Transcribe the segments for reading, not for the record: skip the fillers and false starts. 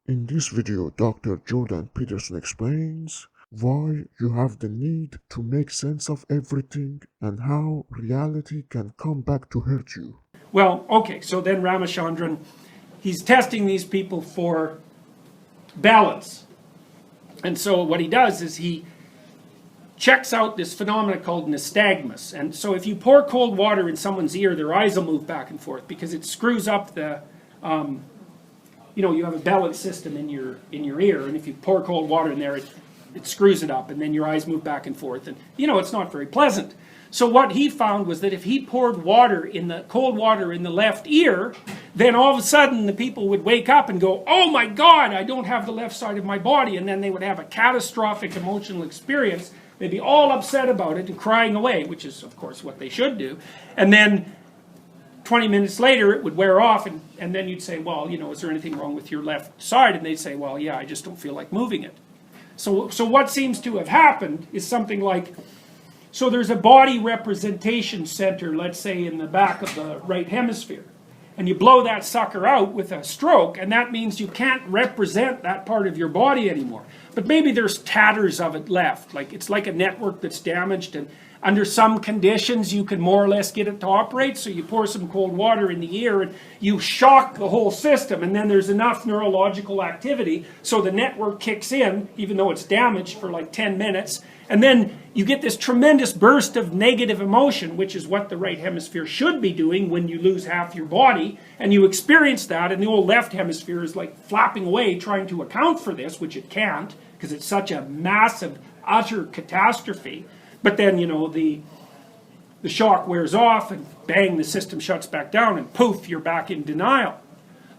In this video, Dr. Jordan Peterson explains why you have the need to make sense of everything and how reality can come back to hurt you. Well, okay, so then Ramachandran, he's testing these people for balance. And so what he does is he checks out this phenomenon called nystagmus. And so if you pour cold water in someone's ear, their eyes will move back and forth because it screws up the, you have a balance system in your ear, and if you pour cold water in there, it screws it up, and then your eyes move back and forth, and it's not very pleasant. So what he found was that if he poured cold water in the left ear, then all of a sudden the people would wake up and go, "Oh my God, I don't have the left side of my body," and then they would have a catastrophic emotional experience. They'd be all upset about it and crying away, which is, of course, what they should do. And then 20 minutes later, it would wear off, and then you'd say, well, is there anything wrong with your left side? And they'd say, well, yeah, I just don't feel like moving it. So what seems to have happened is something like, so there's a body representation center, let's say, in the back of the right hemisphere. And you blow that sucker out with a stroke, and that means you can't represent that part of your body anymore. But maybe there's tatters of it left. Like it's like a network that's damaged, and under some conditions you can more or less get it to operate. So you pour some cold water in the ear and you shock the whole system, and then there's enough neurological activity so the network kicks in, even though it's damaged, for like 10 minutes. And then you get this tremendous burst of negative emotion, which is what the right hemisphere should be doing when you lose half your body. And you experience that, and the old left hemisphere is like flapping away trying to account for this, which it can't, because it's such a massive, utter catastrophe. But then, the shock wears off, and bang, the system shuts back down, and poof, you're back in denial.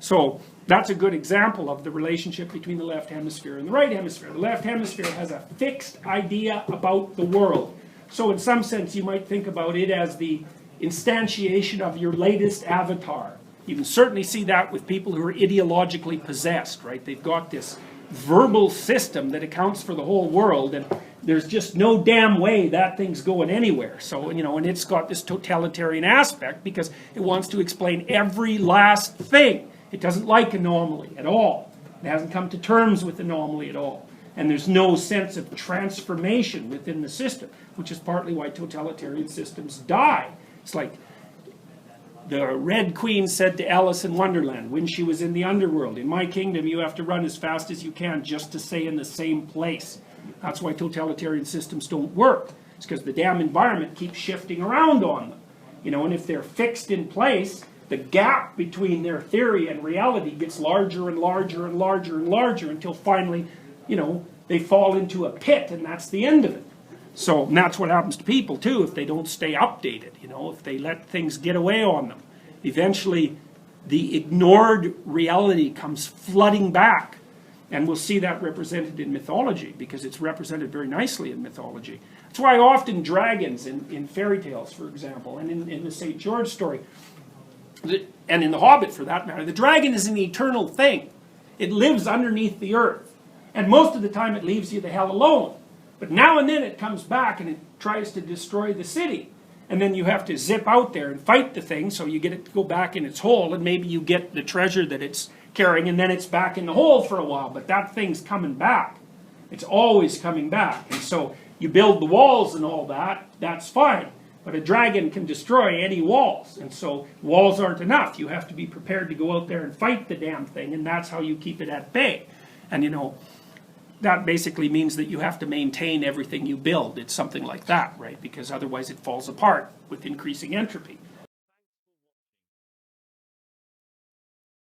So that's a good example of the relationship between the left hemisphere and the right hemisphere. The left hemisphere has a fixed idea about the world. So in some sense, you might think about it as the instantiation of your latest avatar. You can certainly see that with people who are ideologically possessed, right? They've got this verbal system that accounts for the whole world, and there's just no damn way that thing's going anywhere. So, and it's got this totalitarian aspect because it wants to explain every last thing. It doesn't like anomaly at all. It hasn't come to terms with anomaly at all. And there's no sense of transformation within the system, which is partly why totalitarian systems die. It's like the Red Queen said to Alice in Wonderland when she was in the underworld, "In my kingdom you have to run as fast as you can just to stay in the same place." That's why totalitarian systems don't work. It's because the damn environment keeps shifting around on them. And if they're fixed in place, the gap between their theory and reality gets larger and larger and larger and larger until finally, they fall into a pit, and that's the end of it. So and that's what happens to people too if they don't stay updated, if they let things get away on them. Eventually, the ignored reality comes flooding back. And we'll see that represented in mythology, because it's represented very nicely in mythology. That's why often dragons in fairy tales, for example, and in the St. George story, and in The Hobbit for that matter, the dragon is an eternal thing. It lives underneath the earth. And most of the time it leaves you the hell alone. But now and then it comes back and it tries to destroy the city. And then you have to zip out there and fight the thing so you get it to go back in its hole, and maybe you get the treasure that it's carrying, and then it's back in the hole for a while, but that thing's coming back. It's always coming back. And so you build the walls and all that, that's fine. But a dragon can destroy any walls, and so walls aren't enough. You have to be prepared to go out there and fight the damn thing, and that's how you keep it at bay. And that basically means that you have to maintain everything you build. It's something like that, right? Because otherwise it falls apart with increasing entropy.